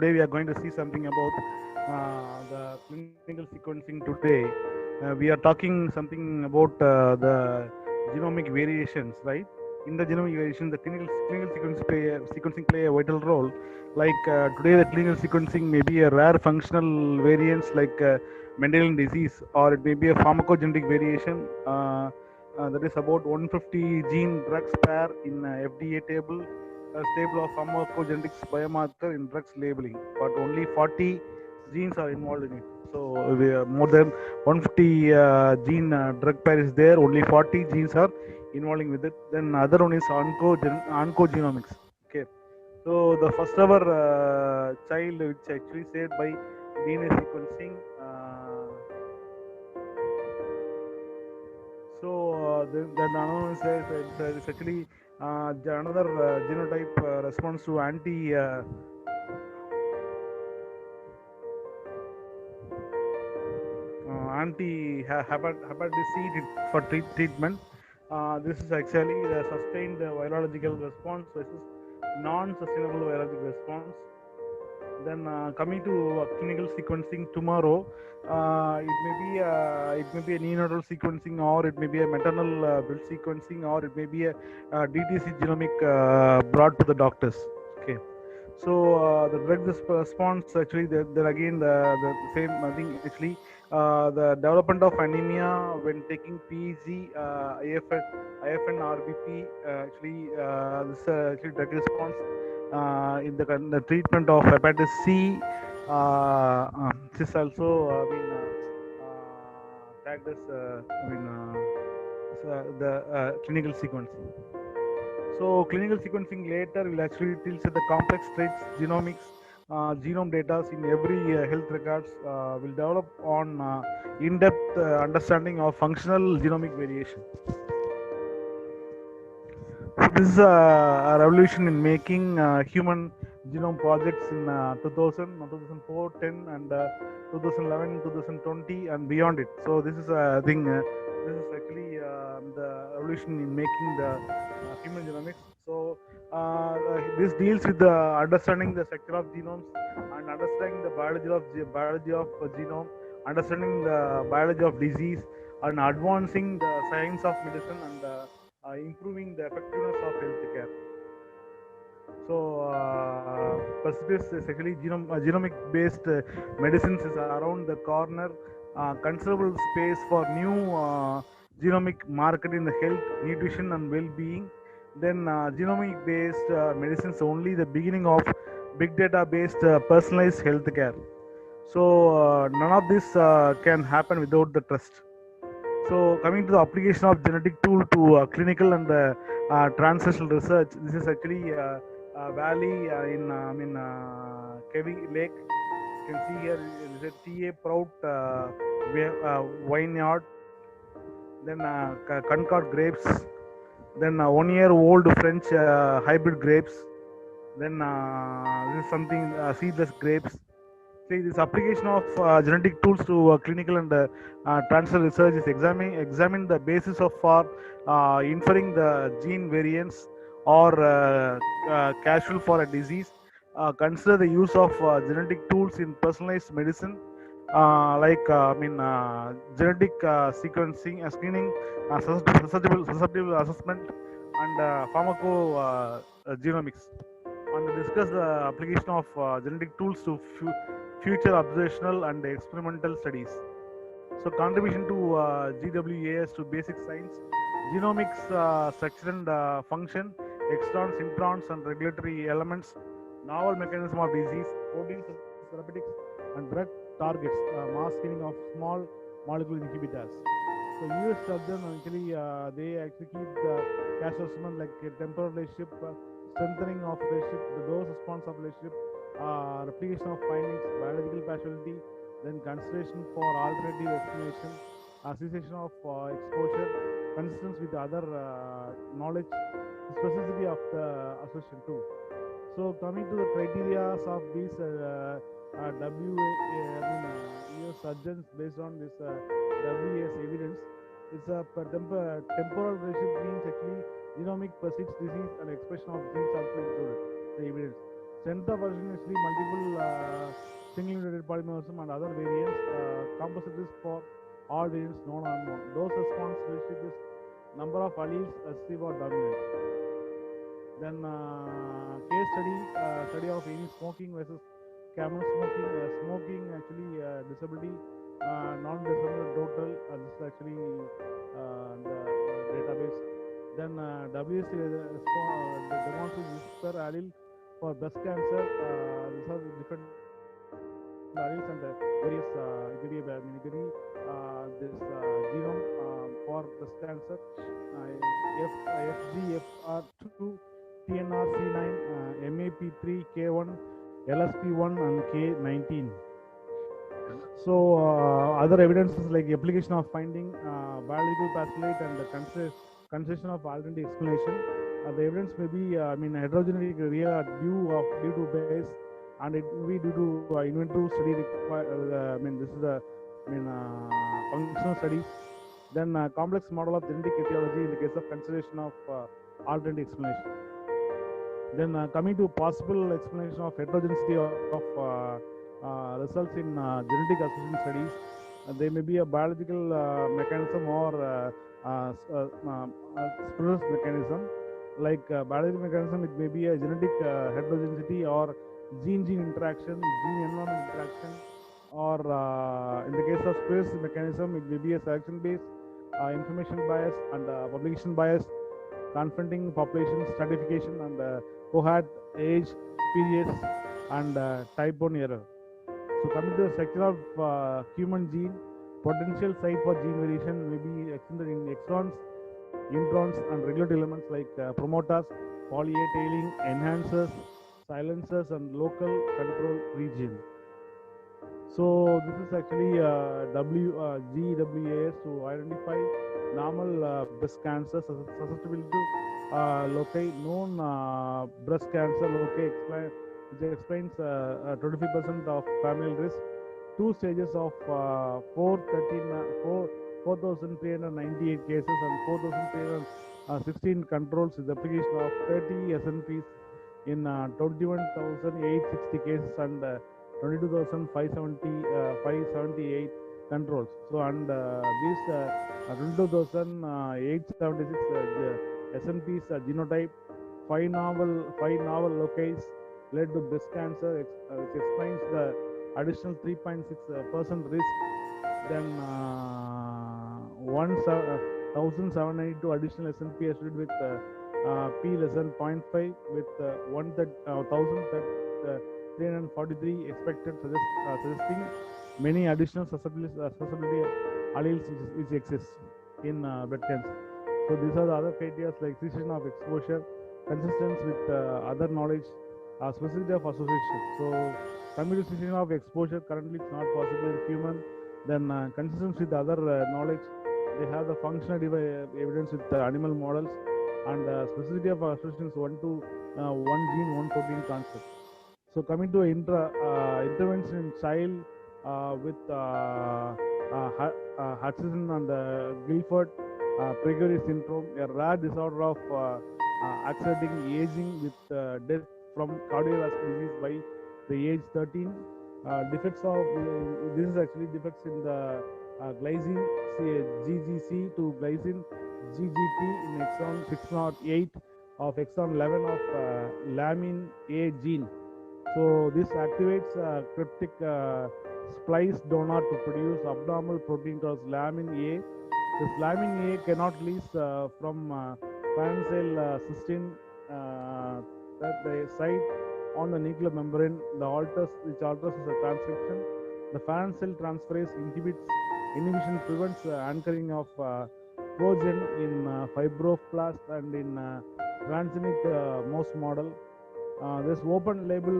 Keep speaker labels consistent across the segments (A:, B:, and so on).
A: today we are going to see something about the clinical sequencing today. We are talking something about the genomic variations, right? In the genomic variation, the clinical sequencing play a vital role. Like today, the clinical sequencing may be a rare functional variants like Mendelian disease, or it may be a pharmacogenetic variation. That is about 150 gene drugs pair in FDA table, a stable of pharmacogenetics biomarker in drugs labeling, but only 40 genes are involved in it. So more than 150 gene drug pair is there, only 40 genes are involving with it. Then other one is oncogenomics. Okay, so the first ever child which actually saved by DNA sequencing. The another one says it's actually another genotype response to hepatitis C for treatment. This is actually the sustained virological response versus non-sustainable virological response. Then coming to clinical sequencing tomorrow, it may be a neonatal sequencing, or it may be a maternal build sequencing, or it may be a, DTC genomic brought to the doctors. Okay, so the drug response actually there again the same thing actually. The development of anemia when taking PEG, IFN, RBP, actually this actually drug response in the treatment of hepatitis C. This is also tagged as the clinical sequencing. So clinical sequencing later will actually deals with the complex traits, genomics, genome data in every health records will develop on in-depth understanding of functional genomic variation. So this is a revolution in making human genome projects in 2000, 2004, 10, and 2011, 2020, and beyond it. So this is a thing. This is actually the revolution in making the human genomics. So this deals with the understanding the structure of genomes and understanding the biology of genome, understanding the biology of disease, and advancing the science of medicine and improving the effectiveness of healthcare. So, Persetis is actually genomic based medicines is around the corner. Considerable space for new genomic market in the health, nutrition, and well being. Then, genomic based medicines only the beginning of big data based personalized healthcare. So, none of this can happen without the trust. So, coming to the application of genetic tool to clinical and translational research, this is actually valley in Kevi Lake. You can see here is a TA Prout vineyard, then Concord grapes, then 1 year old French hybrid grapes, then this is something seedless grapes. See, this application of genetic tools to clinical and transfer research is examine the basis of for inferring the gene variants or casual for a disease. Consider the use of genetic tools in personalized medicine, like genetic sequencing, screening, susceptible assessment, and genomics, and discuss the application of genetic tools to future observational and experimental studies. So, contribution to GWAS to basic science, genomics, structure and function, extrons, introns, and regulatory elements, novel mechanism of disease, proteins, therapeutics, and drug targets, mass screening of small molecule inhibitors. So, US surgeon actually they actually keep the cash assessment like a temporal relationship, strengthening of relationship, the dose response of relationship, replication of findings, biological causality, then consideration for alternative explanation, association of exposure, consistence with other knowledge, specificity of the association too. So coming to the criteria of these US surgeons based on this WAS evidence, it's a temporal relationship means actually genomic persists disease and expression of genes also included the evidence. Strength of version is the multiple single-mutated polymorphism and other variants. Composite risk for all variants known or unknown. Dose response relationship is number of alleles recessive or dominant. Then case study of any smoking versus camel smoking. Smoking actually disability, non-disability total. This is actually the database. Then WC demonstrates risk per allele for breast cancer. These are the different alleles and various. It may be this genome for breast cancer. FGFR2, TNRC9, MAP3, K1, LSP1, and K19. So other evidences like application of finding biological postulate and the consideration of alternative explanation. The evidence may be heterogeneity real due to base, and it may be due to in vitro study require. This is the functional studies. Then complex model of genetic etiology in the case of consideration of alternative explanation. Then coming to possible explanation of heterogeneity of results in genetic association studies, there may be a biological mechanism or spurious mechanism. Like biological mechanism, it may be a genetic heterogeneity or gene-gene interaction, gene-environment interaction, or in the case of spurious mechanism, it may be a selection-based, information bias, and publication bias, confronting population stratification, and cohort, age, periods, and type 1 error. So coming to the section of human gene, potential site for gene variation may be extended in exons, introns, and regulatory elements like promoters, poly-A tailing, enhancers, silencers, and local control region. So this is actually GWAS to identify normal breast cancer susceptibility to loci known breast cancer loci which explains 25% of familial risk. Two stages of 4,398 cases and 4,316 controls with application of 30 SNPs in 21,860 cases and 22,578 controls. So and these 22,876 SNPs genotype, five novel loci led to breast cancer, which explains the additional 3.6% risk. Then 1,792 additional SNP associated with P less than 0.5 with 1,343 expected, suggesting many additional susceptibility alleles which exist in breast cancer. So these are the other criteria like cessation of exposure, consistence with other knowledge, specificity of association. So coming to cessation of exposure, currently it's not possible in human. Then consistence with other knowledge, they have the functional evidence with animal models, and specificity of association is one gene, one protein concept. So coming to intervention in child with Hutchinson and Guilford Gregory syndrome, a rare disorder of accelerating aging with death from cardiovascular disease by the age 13. Defects of this is actually defects in the glycine GGC to glycine GGT in exon 608 of exon 11 of lamin A gene. So this activates cryptic splice donor to produce abnormal protein called lamin A. This lamin A cannot release from pharyngeal cysteine that the site on the nuclear membrane, which alters the transcription. The pharyngeal transferase inhibition prevents anchoring of progen in fibroblast and in transgenic mouse model. This open label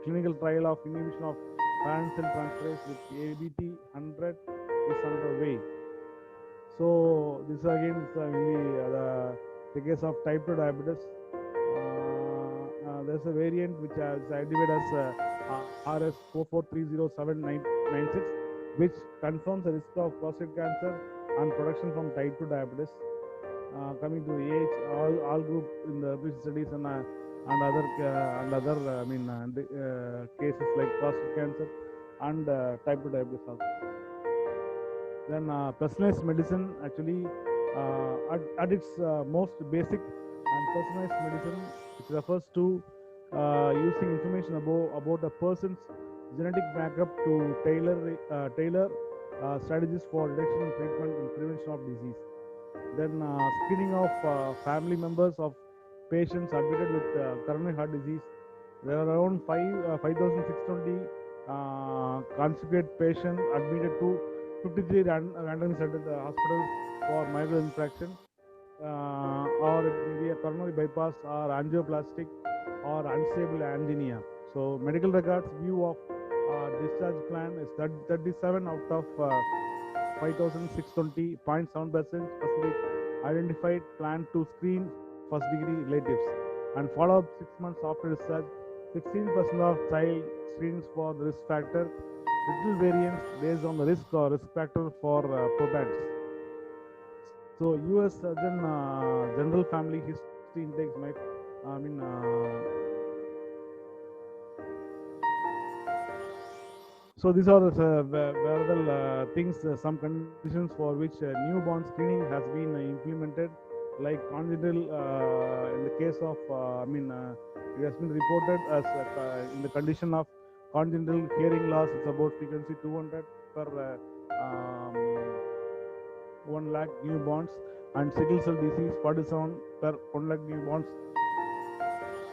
A: clinical trial of inhibition of pharyngeal transferase with ABT 100 is underway. So this again is the case of type 2 diabetes. There's a variant which is identified as RS4430796, which confirms the risk of prostate cancer and production from type 2 diabetes. Coming to age, all group in the studies and and other cases like prostate cancer and type 2 diabetes also. Then personalized medicine actually at its most basic and personalized medicine, which refers to using information about a person's genetic makeup to tailor strategies for detection and treatment and prevention of disease. Then screening of family members of patients admitted with coronary heart disease. There are around 5,620 consecutive patients admitted to 53 randomly selected hospitals for myocardial infarction, or it may be a coronary bypass or angioplastic or unstable angina. So medical records view of discharge plan is 37 out of 5,620, 0.7% identified plan to screen first degree relatives, and follow up 6 months after discharge. 16% of child screens for the risk factor, little variance based on the risk or risk factor for probands. So US Surgeon General Family History Index might, I mean, so these are the wearable things, some conditions for which newborn screening has been implemented, like congenital. In the case of, it has been reported as in the condition of congenital hearing loss, it's about frequency 200 per 1 lakh newborns, and sickle cell disease 47 per 1 lakh newborns,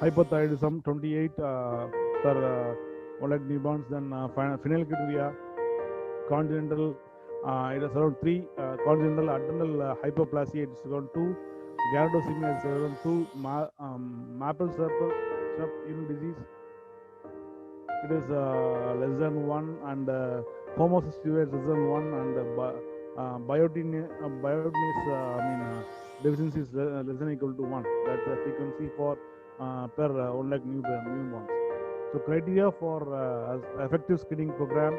A: hypothyroidism 28 per 1 lakh newborns, then phenylketonuria, congenital, it is around 3, congenital adrenal hyperplasia, it is around 2, garotosemia is around 2, maple syrup immune disease, it is less than 1, and homocysteine is less than 1, and biotinase deficiency is less than equal to 1. That's the frequency for per 1 lakh newborns. So criteria for effective screening program: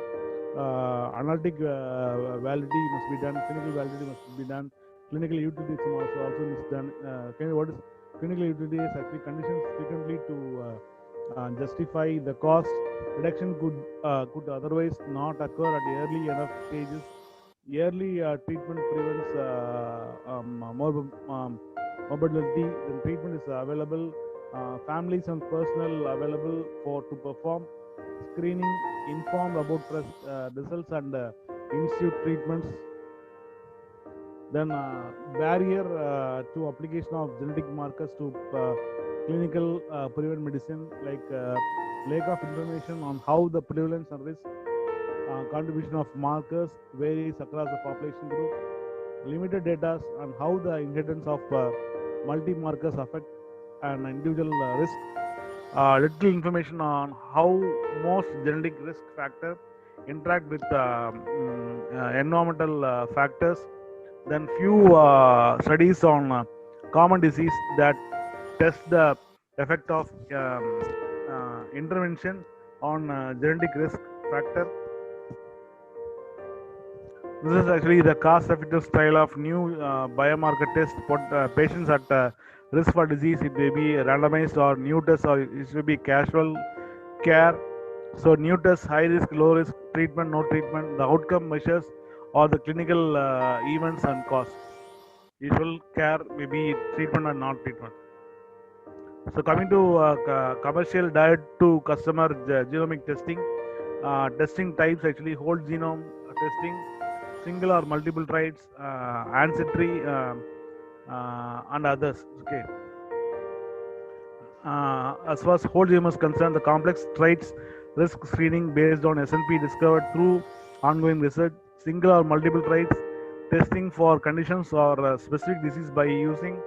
A: analytic validity must be done, clinical validity must be done, clinical utility also is done. What is clinical utility? Is actually conditions frequently to justify the cost. Reduction could otherwise not occur at early enough stages. Early treatment prevents morbidity. Then treatment is available. Families and personnel available to perform screening, informed about results and institute treatments. Then barrier to application of genetic markers to clinical prevent medicine, like lack of information on how the prevalence and risk contribution of markers varies across the population group, limited data on how the inheritance of multi-markers affect an individual risk, little information on how most genetic risk factors interact with environmental factors, then few studies on common disease that test the effect of intervention on genetic risk factor. This is actually the cost-effective style of new biomarker test for patients at risk for disease. It may be randomized or new test, or it may be casual care. So new test, high risk, low risk, treatment, no treatment, the outcome measures, or the clinical events and cost. Usual care may be treatment or not treatment. So coming to commercial direct to customer genomic testing, testing types actually whole genome testing, single or multiple traits, ancestry, and others. Okay. As far as whole genome is concerned, the complex traits risk screening based on SNP discovered through ongoing research, single or multiple traits testing for conditions or specific disease by using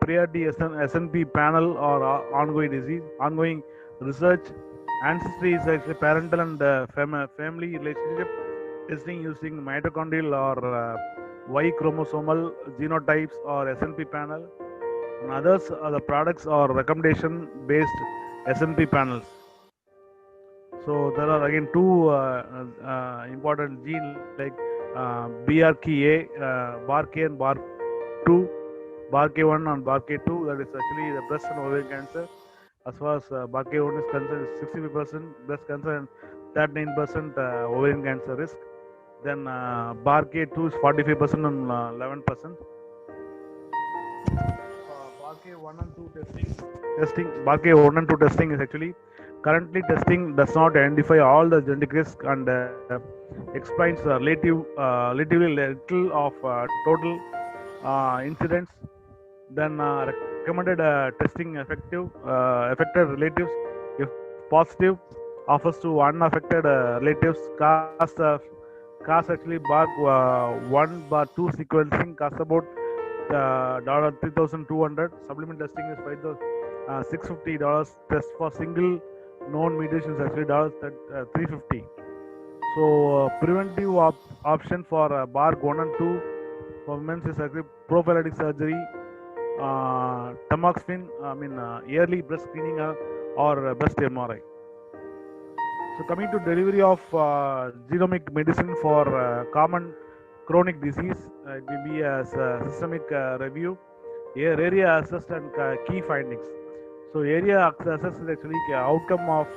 A: priority SNP panel or ongoing research. Ancestry is actually parental and family relationship testing using mitochondrial or Y chromosomal genotypes or SNP panel. And others are the products or recommendation based SNP panels. So there are again two important genes like BRKA, BRK and BRK2, BRK1 and BRK2. That is actually the breast and ovarian cancer. As far as BRCA1 is concerned, is 65% breast cancer and 39% ovarian cancer risk. Then BRCA2 is 45% and 11%. BRCA1 and 2 testing BRCA1 and 2 testing is actually currently testing does not identify all the genetic risk and explains relatively little of total incidents. Then recommended testing affected relatives if positive offers to unaffected relatives. Cost actually bar 1 bar 2 sequencing costs about $3,200. Supplement testing is $650. Test for single known mutation is actually $350. So preventive option for BARC1 and 2 for women is actually prophylactic surgery, tamoxifen, yearly breast screening or breast MRI. So coming to delivery of genomic medicine for common chronic disease, it will be as systemic review, area assessed and key findings. So area assessed is actually outcome of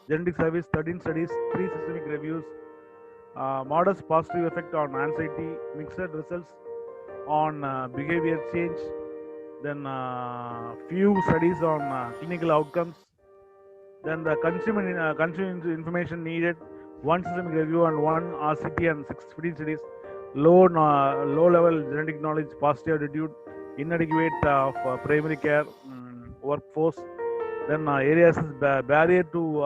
A: genetic service, 13 studies, 3 systemic reviews, modest positive effect on anxiety, mixed results on behavior change, then few studies on clinical outcomes, then the consumer information needed, one systemic review and one RCT and 15 studies, low level genetic knowledge, positive attitude, inadequate of primary care workforce, then areas is barrier to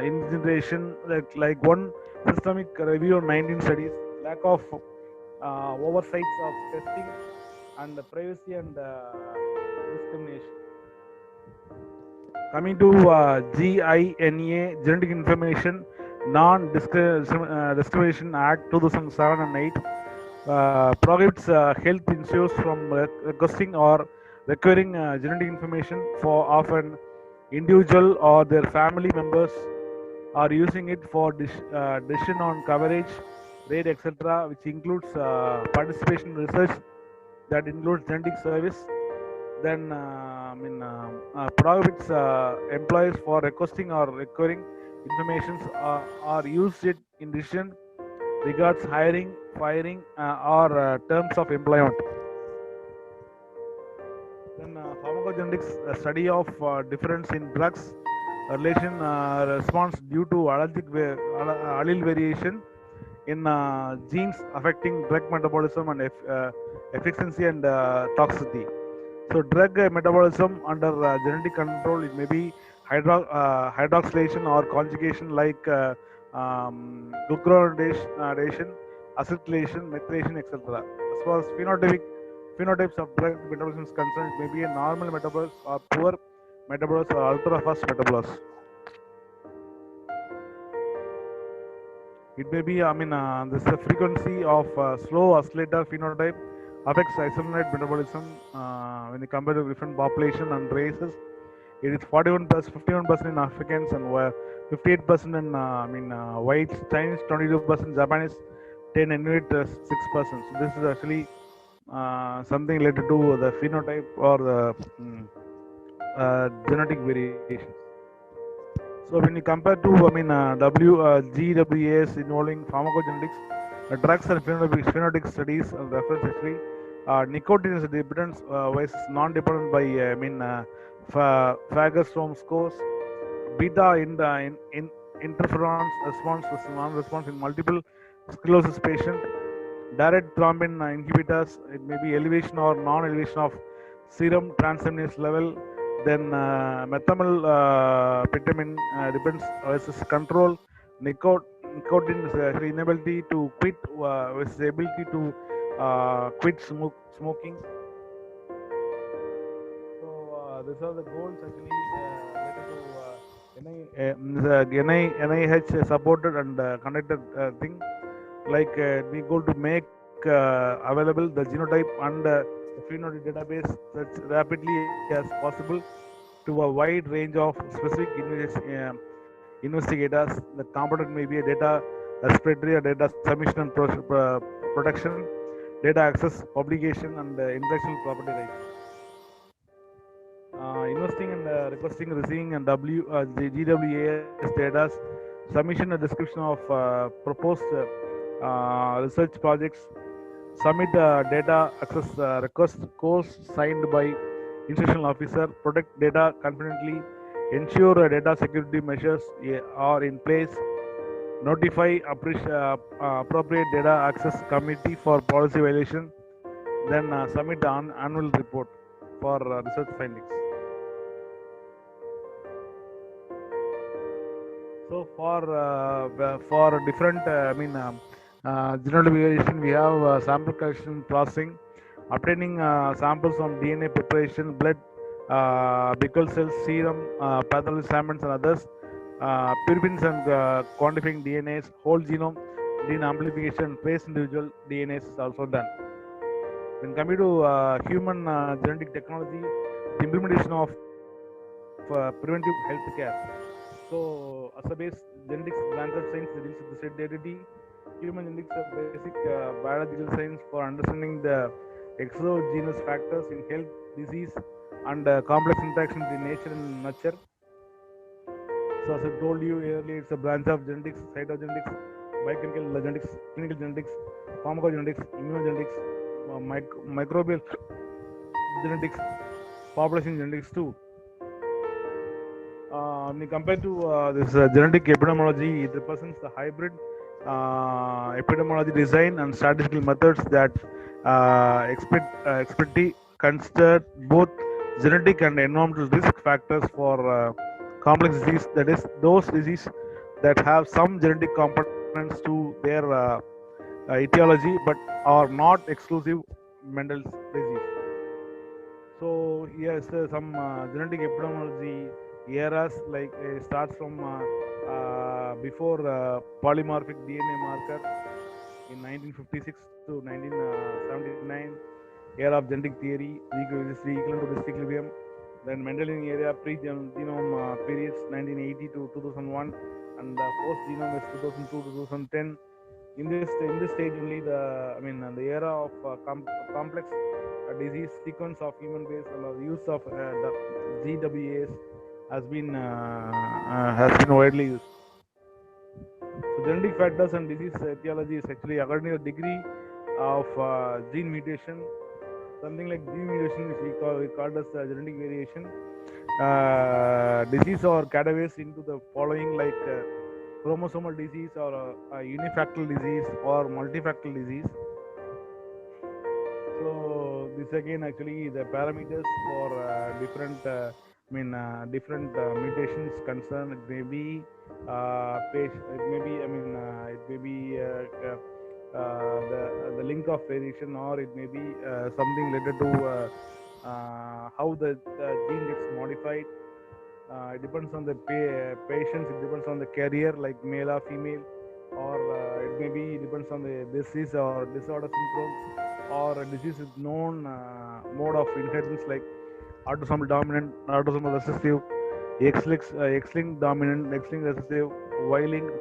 A: integration, like one systemic review on 19 studies, lack of oversights of testing, and privacy and discrimination. Coming to GINA, Genetic Information Non-Discrimination Act 2007 and 8, prohibits health insurers from requesting or requiring genetic information of an individual or their family members, or using it for decision on coverage, rate, etc., which includes participation in research that includes genetic service. Then prohibits employees for requesting or requiring information or used it in decision regards hiring, firing, or terms of employment. Then pharmacogenetics, study of difference in drugs relation response due to allele variation in genes affecting drug metabolism and efficiency and toxicity. So drug metabolism under genetic control, it may be hydroxylation or conjugation like glucuronidation, acetylation, methylation, etc. As far as phenotypes of drug metabolism is concerned, it may be a normal metabolus or poor metabolus or ultra fast metabolus. It may be, this is the frequency of slow oscillator phenotype affects isomerate metabolism when you compare to different population and races. It is 51% in Africans and 58% in whites, Chinese 22%, Japanese 10, Inuit 6%. So this is actually something related to the phenotype or the genetic variations. So when you compare to GWAS involving pharmacogenetics, drugs and phenotypic studies reference actually nicotine is dependent versus non-dependent by Fagerstrom scores, beta interferons response versus non-response in multiple sclerosis patient, direct thrombin inhibitors, it may be elevation or non-elevation of serum transaminase level. Then methamphetamine depends versus control. Nicotine is inability to quit versus ability to quit smoking. So these are the goals actually related to NIH supported and conducted thing. Like we go to make available the genotype and the phenotype database such rapidly as possible to a wide range of specific investigators. The component may be a data respiratory or data submission and protection, data access, publication, and intellectual property rights. investing and requesting, receiving and the GWAS data, submission and description of proposed research projects, submit data access request, course signed by institutional officer, protect data confidently, ensure data security measures are in place, notify appropriate data access committee for policy violation, then submit the annual report for research findings. So for different, genetic variation, we have sample collection processing, obtaining samples from DNA preparation, blood, Bickel cells, serum, pathology samples, and others. Purines and quantifying DNAs, whole genome, DNA amplification, trace individual DNAs is also done. When coming to human genetic technology, the implementation of preventive health care. So, as a base, genetics branch of science that deals with the heredity. Human genetics are basic biological science for understanding the exogenous factors in health, disease, and complex interactions in nature and nurture. So, as I told you earlier, it's a branch of genetics, cytogenetics, biochemical genetics, clinical genetics, pharmacogenetics, immunogenetics, microbial genetics, population genetics too. When you compare to this genetic epidemiology, it represents the hybrid epidemiology design and statistical methods that expertly consider both genetic and environmental risk factors for complex disease. That is, those diseases that have some genetic components to their etiology but are not exclusive Mendel's disease. So yes, some genetic epidemiology eras like starts from before polymorphic DNA marker in 1956 to 1979, era of genetic theory, which is equivalent to this equilibrium. Then Mendelian era, pre-genome periods 1980 to 2001, and post-genome is 2002 to 2010. In this stage only the era of complex disease sequence of human base and the use of the GWAS has been widely used. So genetic factors and disease etiology is actually according to the degree of gene mutation. Something like gene mutation which we called as genetic variation. Disease or categories into the following like chromosomal disease or unifactorial disease or multifactorial disease. So this again actually the parameters for different mutations concerned. It may be it may be it may be the link of variation, or it may be something related to how the gene gets modified. It depends on the patients. It depends on the carrier, like male or female, or it may be depends on the disease or disorder syndrome, or a disease with known mode of inheritance, like autosomal dominant, autosomal recessive, X-linked dominant, X-linked recessive, Y-linked.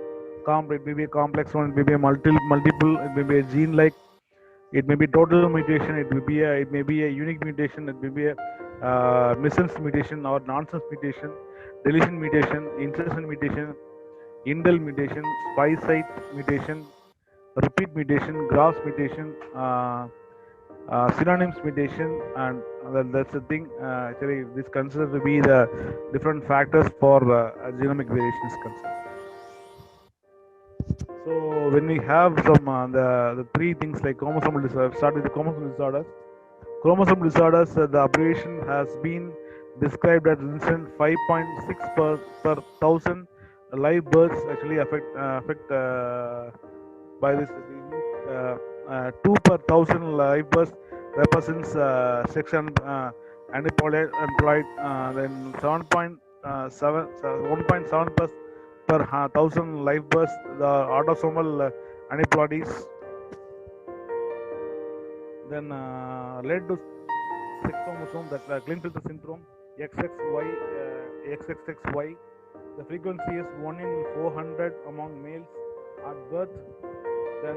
A: It may be a complex one. It may be a multiple. It may be a gene-like. It may be total mutation. It may be a unique mutation. It may be a missense mutation or nonsense mutation, deletion mutation, insertion mutation, indel mutation, spy site mutation, repeat mutation, Graves mutation, synonyms mutation, and that's the thing. Actually, this considered to be the different factors for genomic variations concerned. So when we have some the three things like chromosomal disorders, start with the chromosomal disorders. Chromosome disorders, the abbreviation has been described as incident 5.6 per thousand live births actually affect by this disease. 2 per thousand live births represents section unemployed. Then 1.7 per thousand live births the autosomal aneuploidies. Then led to sex chromosome, that Klinefelter syndrome, XXXY. The frequency is 1 in 400 among males at birth. Then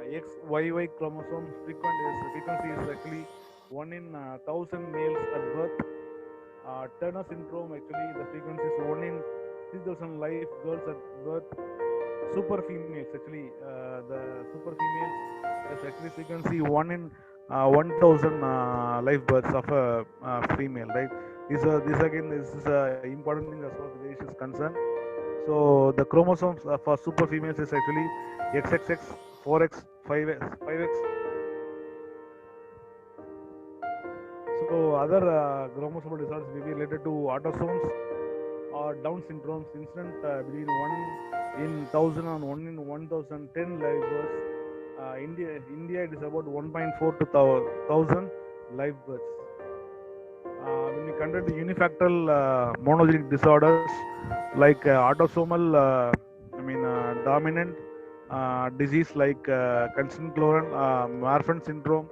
A: XYY chromosome frequency is actually 1 in 1000 males at birth. Turner syndrome, actually, the frequency is 1 in 3,000 live girls at birth. Super females, actually, the super females is actually frequency 1 in 1,000 live births of a female, right? This again, this is an important thing as far as the age is concerned. So the chromosomes for super females is actually XXX, 4X, 5X, 5X. So other chromosomal disorders may be related to autosomes or Down syndromes, incident between 1 in 1000 and 1 in 1010 live births. India, it is about 1.4 to 1000 live births. When we conduct the unifactorial monogenic disorders like autosomal, dominant disease like Congenital Marfan syndrome,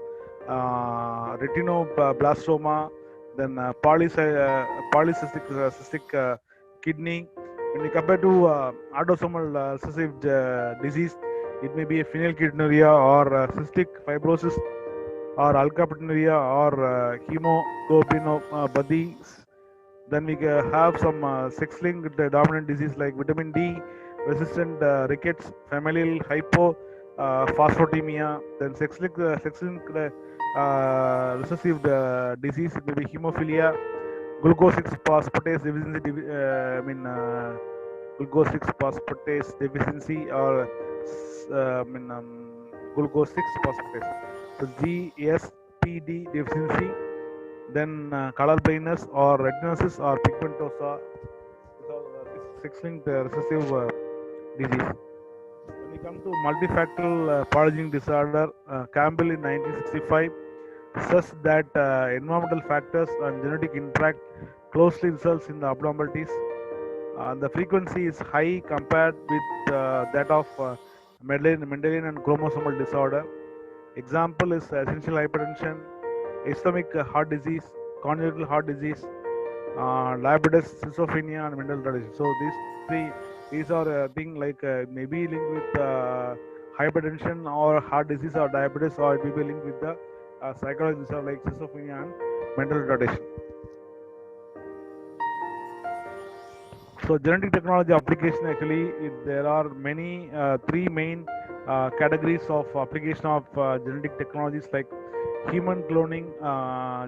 A: retinoblastoma, then polycystic cystic kidney. When we compare to autosomal recessive disease, it may be a phenylketonuria or cystic fibrosis or alkaptonuria or hemoglobinopathy. Then we have some sex-linked dominant disease like vitamin D resistant rickets, familial hypophosphatemia. Then sex-linked recessive disease, it may be hemophilia, glucose 6 phosphatase deficiency, glucose 6 phosphatase deficiency or glucose 6 phosphatase. So GSPD deficiency, then color blindness or retinosis or pigmentosa. These are sex-linked recessive disease. When we come to multifactorial polygenic disorder, Campbell in 1965 stressed that environmental factors and genetic interact closely results in the abnormalities. The frequency is high compared with that of Mendelian and chromosomal disorder. Example is essential hypertension, ischemic heart disease, congenital heart disease, diabetes, schizophrenia, and mental retardation. So these are things like maybe linked with hypertension or heart disease or diabetes, or it may be linked with the psychological disorder like schizophrenia and mental retardation. So genetic technology application, actually, there are many three main categories of application of genetic technologies like human cloning,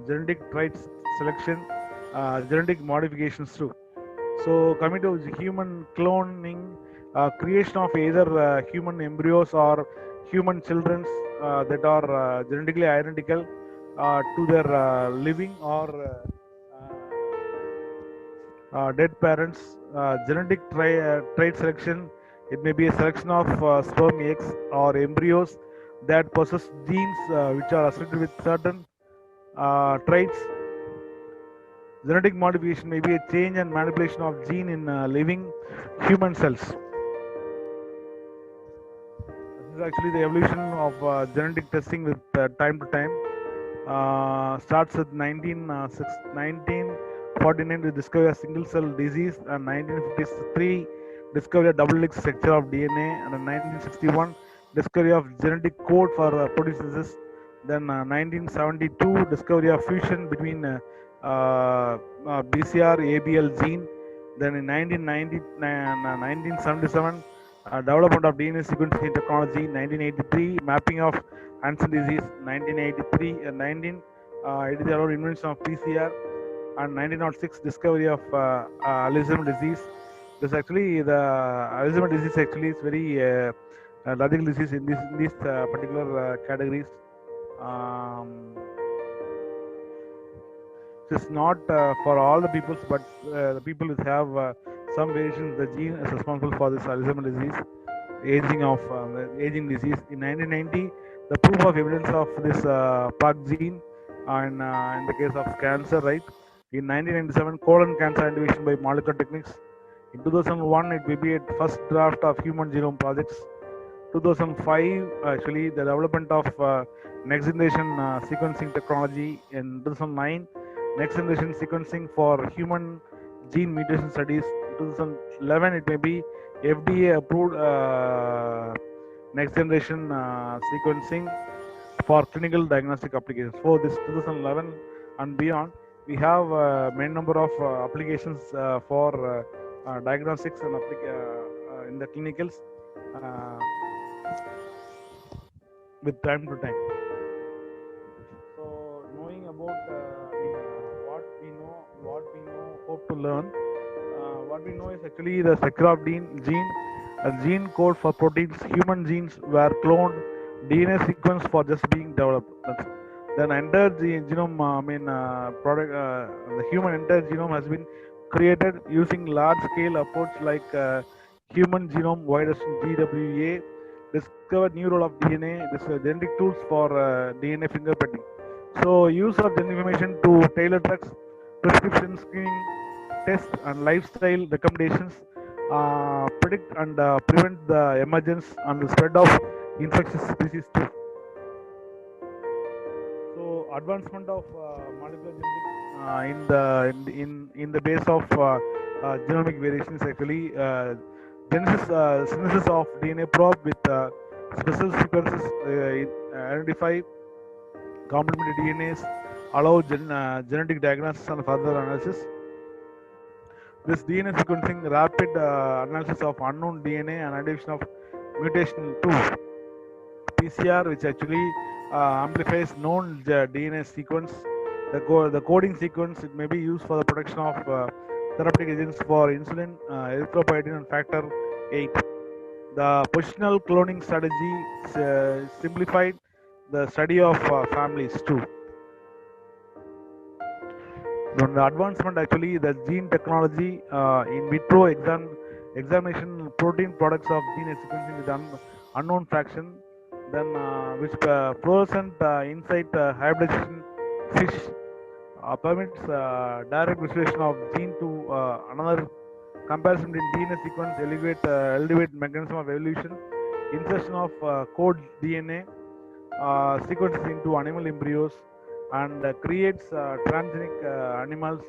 A: genetic traits selection, genetic modifications too. So coming to human cloning, creation of either human embryos or human children that are genetically identical to their living or dead parents. Genetic trait selection, it may be a selection of sperm, eggs, or embryos that possess genes which are associated with certain traits. Genetic modification may be a change and manipulation of gene in living human cells. This is actually the evolution of genetic testing with time to time. Starts with 1949 with discovery of single cell disease, and 1953 discovery of double helix structure of DNA, and in 1961 discovery of genetic code for protein synthesis. Then 1972 discovery of fusion between BCR ABL gene. Then in 1977 development of DNA sequencing technology. 1983 mapping of Hansen disease. 1983 and 1983 invention of PCR, and 1906 discovery of Alzheimer's disease. This actually, the Alzheimer's disease actually is very logical disease in these particular categories. It's not for all the peoples, but the people who have some variations. The gene is responsible for this Alzheimer's disease, aging disease. In 1990, the proof of evidence of this PAC gene, and in the case of cancer, right? In 1997, colon cancer identification by molecular techniques. In 2001, it may be a first draft of human genome projects. 2005, actually, the development of next generation sequencing technology. In 2009, next generation sequencing for human gene mutation studies. In 2011, it may be FDA approved next generation sequencing for clinical diagnostic applications. For this 2011 and beyond, we have many number of applications for diagnostics and in the clinicals uh, with time to time. So knowing about what we know, hope to learn. What we know is actually the structure of gene, a gene code for proteins. Human genes were cloned, DNA sequence for just being developed. Then entire genome, product, the human entire genome has been created using large-scale approach like human genome wide GWA. Discovered new role of DNA. This genetic tools for DNA fingerprinting. So use of genetic information to tailor drugs, prescription screening, test and lifestyle recommendations, predict and prevent the emergence and the spread of infectious disease too. So advancement of molecular genetics in the base of genomic variations actually synthesis of DNA probe with special sequences identify complementary DNAs, allow genetic diagnosis and further analysis. This DNA sequencing, rapid analysis of unknown DNA and identification of mutation too. PCR, which actually amplifies known DNA sequence. The coding sequence, it may be used for the production of therapeutic agents for insulin, erythropoietin, and factor 8. The positional cloning strategy simplified the study of families too. The advancement actually, the gene technology, in vitro examination protein products of gene sequencing with unknown fraction, then which fluorescent insight hybridization fish permits direct visualization of gene to another comparison in DNA sequence, elevate mechanism of evolution, insertion of code DNA sequences into animal embryos, and creates transgenic animals,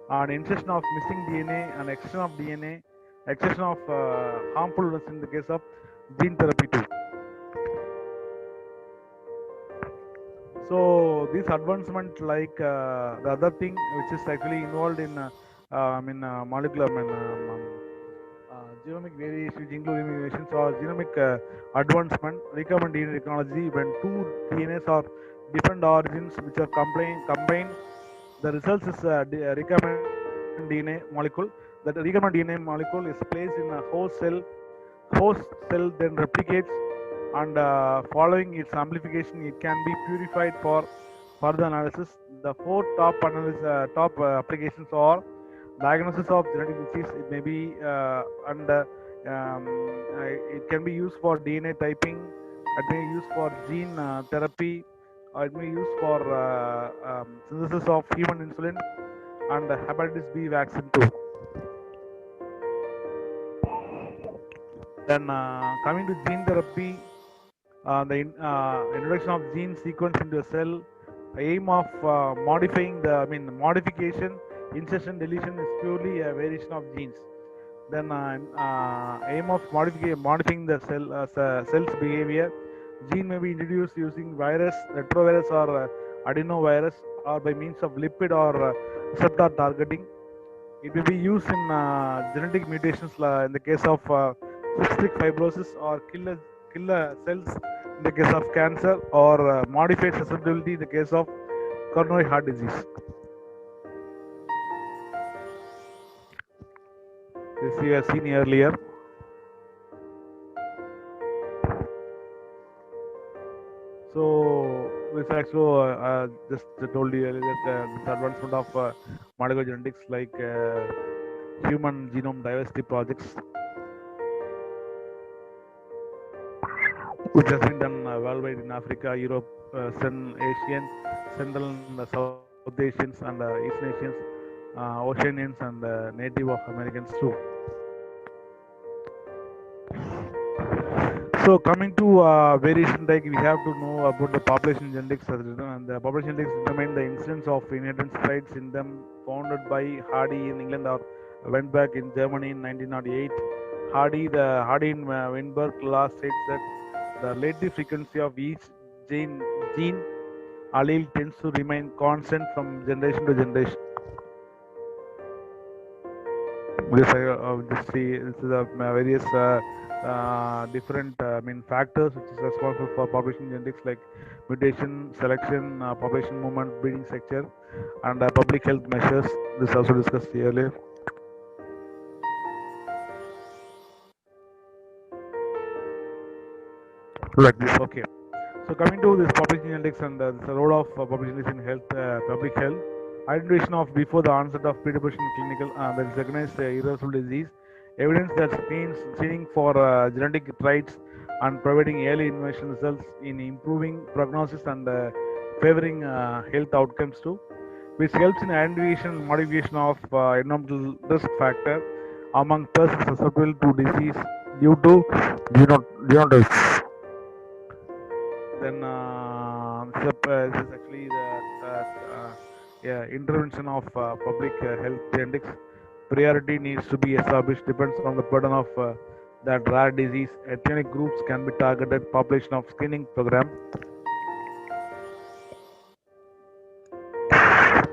A: and insertion of missing DNA and extraction of DNA, extraction of harmfulness in the case of gene therapy too. So this advancement, like the other thing which is actually involved in molecular genomic variation, which include variations or genomic advancement, recombinant DNA technology, when two DNAs are different origins which are combined, the result is recombinant DNA molecule. That recombinant DNA molecule is placed in a host cell then replicates, and following its amplification, it can be purified for further analysis. The four top applications are diagnosis of genetic disease. It may be it can be used for DNA typing. It may be used for gene therapy. Or it may be used for synthesis of human insulin and hepatitis B vaccine too. Then coming to gene therapy, the introduction of gene sequence into a cell, aim of modification, insertion, deletion is purely a variation of genes. Then aim of modifying the cell's behavior. Gene may be introduced using virus, retrovirus, or adenovirus, or by means of lipid or receptor targeting. It may be used in genetic mutations in the case of cystic fibrosis, or killer cells in the case of cancer, or modified susceptibility in the case of coronary heart disease. This we have seen earlier. So this actually just told you earlier that this advancement of molecular genetics, like human genome diversity projects, which has been done worldwide in Africa, Europe, Central and South Asians, and East Asians, Oceanians, and Native of Americans too. So coming to variation, like we have to know about the population genetics. And the population genetics determine the incidence of inheritance traits in them, founded by Hardy in England or went back in Germany in 1908. Hardy in Weinberg law states that the relative frequency of each gene allele tends to remain constant from generation to generation. This is a various different factors which is responsible for population genetics like mutation, selection, population movement, breeding structure, and public health measures. This also discussed earlier. Like this, okay. So coming to this population genetics and the role of population genetics in health, public health, identification of before the onset of predisposition clinical that is recognized irreversible disease, evidence that screening for genetic traits and providing early intervention results in improving prognosis and favoring health outcomes too, which helps in identification and modification of environmental risk factor among persons susceptible to disease due to genotypes. Then this is actually the intervention of public health genetics. Priority needs to be established depends on the burden of that rare disease. Ethnic groups can be targeted population of screening program.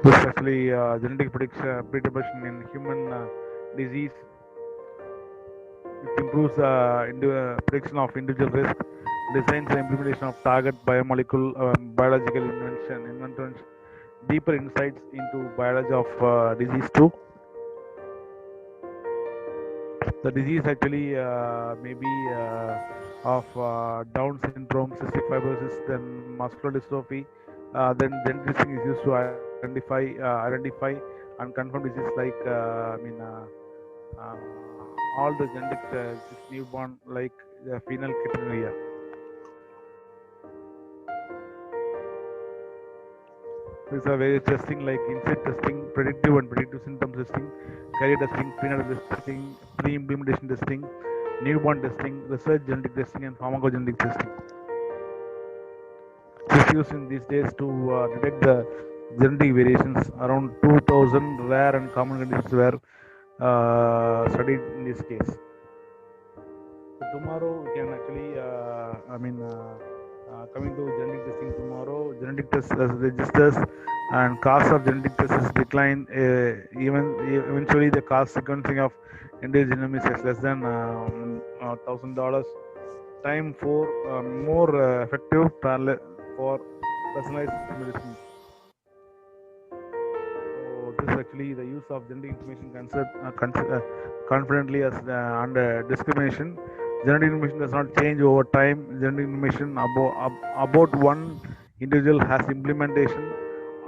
A: This is actually genetic prediction in human disease, which improves prediction of individual risk, designs the implementation of target biological intervention, deeper insights into biology of disease too. The disease actually may be of Down syndrome, cystic fibrosis, then muscular dystrophy. Then genetic testing is used to identify and confirm disease like uh, all the genetic newborn like phenylketonuria. These are various testing like insect testing, predictive and predictive symptom testing, carrier testing, prenatal testing, pre-implementation testing, newborn testing, research genetic testing, and pharmacogenetic testing. This is used in these days to detect the genetic variations. Around 2,000 rare and common conditions were studied in this case. So tomorrow we can actually, coming to genetic testing tomorrow, genetic test registers and cost of genetic tests is decline. Eventually the cost sequencing of individual genome is less than $1,000. Time for more effective for personalized medicine. So this is actually the use of genetic information confidently as under discrimination. Genetic information does not change over time. Genetic information about one individual has implementation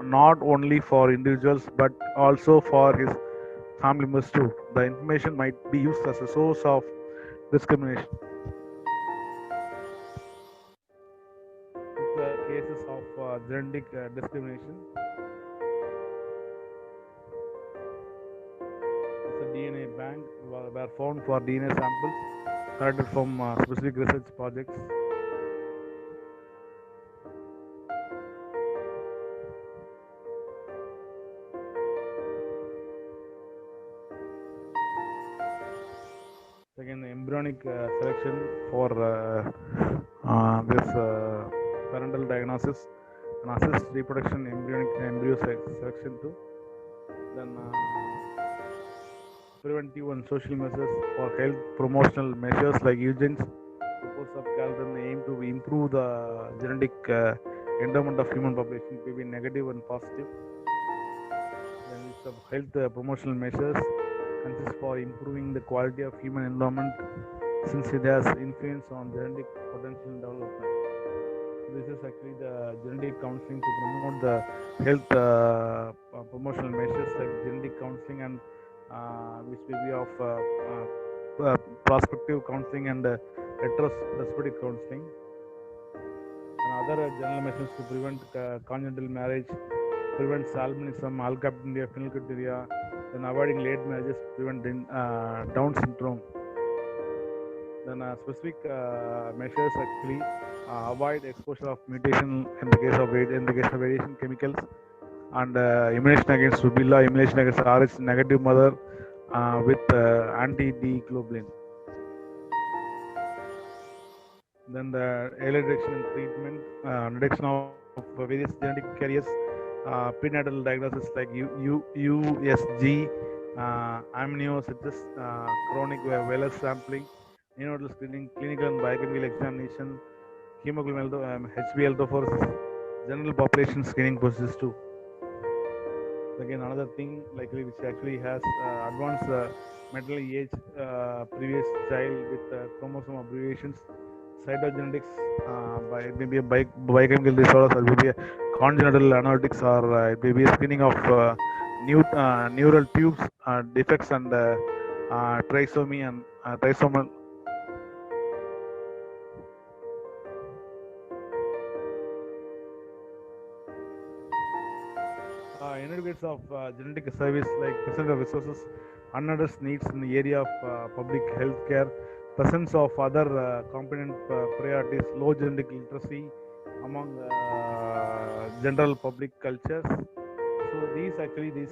A: not only for individuals but also for his family members too. The information might be used as a source of discrimination. The cases of genetic discrimination. It's a DNA bank were found for DNA samples collected from specific research projects. Again, embryonic selection for this parental diagnosis and assist reproduction embryo selection too. Then preventive and social measures for health promotional measures like eugenics. Reports of Galton aim to improve the genetic endowment of human population to be negative and positive. Then it's health promotional measures consists for improving the quality of human endowment since it has influence on genetic potential development. This is actually the genetic counseling to promote the health promotional measures like genetic counseling and which may be of prospective counseling and retrospective counseling. And other general measures to prevent congenital marriage, prevent albinism, alkaptonuria, phenylketonuria, then avoiding late marriages, prevent Down syndrome. Then specific measures actually avoid exposure of mutation in the case of radiation chemicals, and immunization against rubella, immunization against Rh negative mother with anti-D globulin. Then the early detection and treatment, detection of of various genetic carriers, prenatal diagnosis like USG, amniocentesis, chronic villus sampling, neonatal screening, clinical and biochemical examination, hemoglobin HbL4, general population screening processes too. Again, another thing likely which actually has advanced maternal age, previous child with chromosome abbreviations, cytogenetics, by it may be a biochemical disorders, or maybe a congenital analytics, or it may be a screening of neural tubes defects, and trisomy and trisomal. Innovators of genetic service like presence of resources, unaddressed needs in the area of public health care, presence of other component priorities, low genetic literacy among general public cultures. So these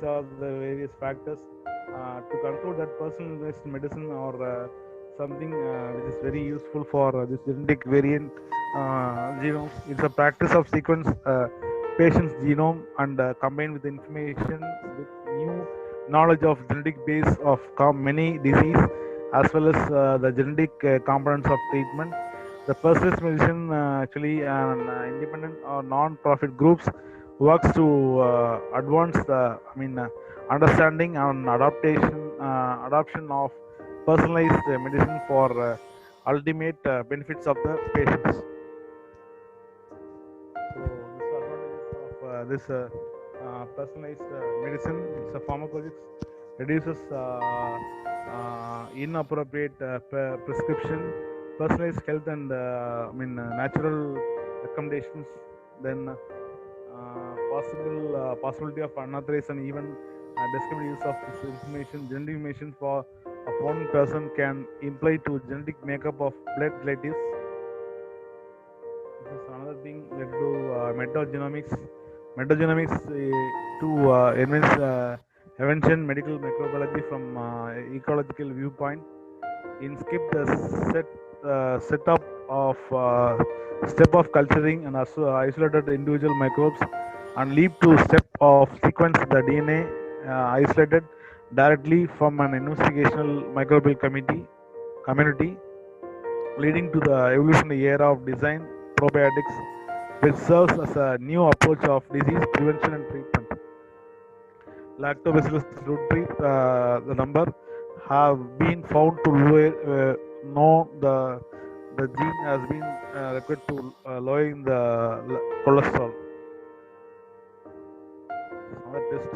A: are the various factors to conclude that personalized medicine, or something which is very useful for this genetic variant genomes. It's a practice of sequence patient's genome and combined with information with new knowledge of genetic base of many disease, as well as the genetic components of treatment. The personalized medicine actually an independent or non-profit groups works to advance the understanding and adoption of personalized medicine for ultimate benefits of the patients. So this advantages of this personalized medicine. It's a pharmacologics reduces inappropriate prescription, personalized health, and natural recommendations. Then possibility of unauthorized and even discriminate use of this information, genetic information for of one person can imply to genetic makeup of blood relatives. This is another thing led to metagenomics. Metagenomics to invention medical microbiology from ecological viewpoint. In skip the set setup of step of culturing and also isolated individual microbes, and leap to step of sequence the DNA isolated directly from an investigational microbial community, leading to the evolutionary era of design probiotics, which serves as a new approach of disease prevention and treatment. Lactobacillus rutri, the number have been found to know the gene has been required to lowering the cholesterol. Another test,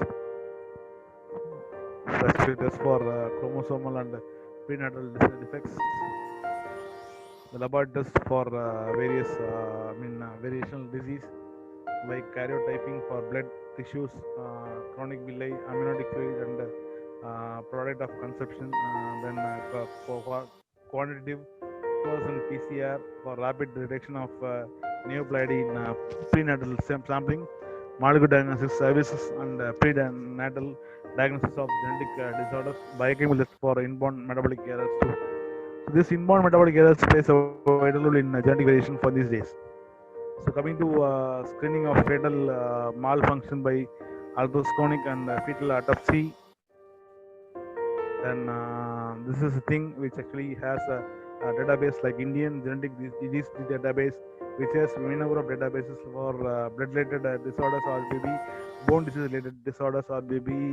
A: specific test for chromosomal and prenatal defects. The laboratory test for various variational disease like karyotyping for blood tissues, chronic villi, amniotic fluid, and product of conception. Then for quantitative fluorescent PCR for rapid detection of neoplasm in prenatal sampling, molecular diagnosis services, and prenatal diagnosis of genetic disorders, biochemical test for inborn metabolic errors too. So this inborn metabolic errors plays a vital role in genetic variation for these days. So coming to screening of fetal malfunction by ultrasonic and fetal autopsy, then this is a thing which actually has a database like Indian Genetic Disease Database, which has many number of databases for blood-related disorders, or maybe bone disease-related disorders, or maybe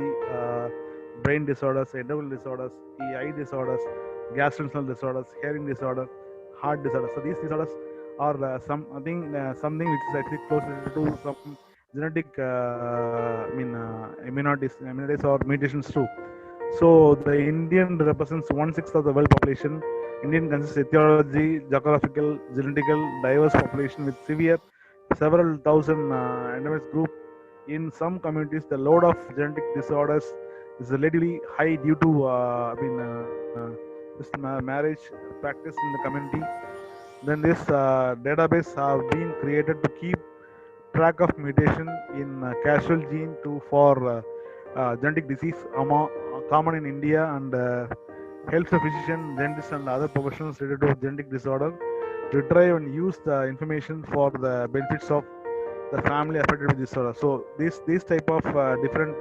A: brain disorders, endocrine disorders, eye disorders, gastrointestinal disorders, hearing disorder, heart disorders. So these disorders are something which is actually closer to some genetic immunities or mutations too. So the Indian represents 1/6 of the world population. Indian consists ethology, geographical, genetical, diverse population with several thousand endemic group. In some communities, the load of genetic disorders is relatively high due to this marriage practice in the community. Then this database have been created to keep track of mutation in casual gene to for genetic disease common in India, and helps the physician, dentists, and other professionals related to genetic disorder retrieve and use the information for the benefits of the family affected with disorder. So this type of different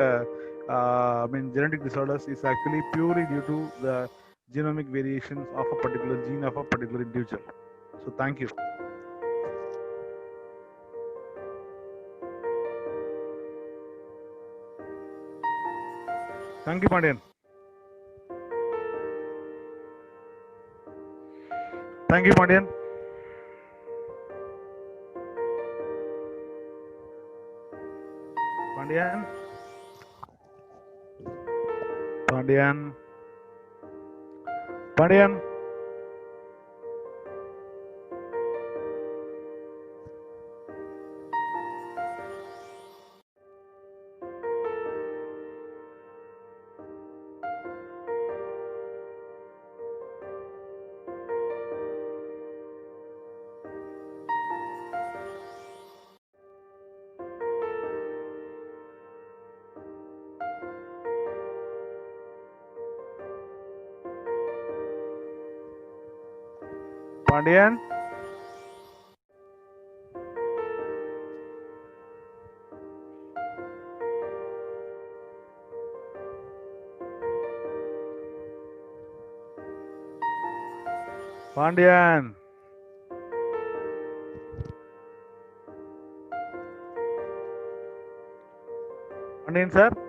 A: genetic disorders is actually purely due to the genomic variations of a particular gene of a particular individual. So thank you. Thank you, Pandian. Thank you, Pandian. Pandian. Pandian. Pandian. Pandian. Pandian. Pandian, sir.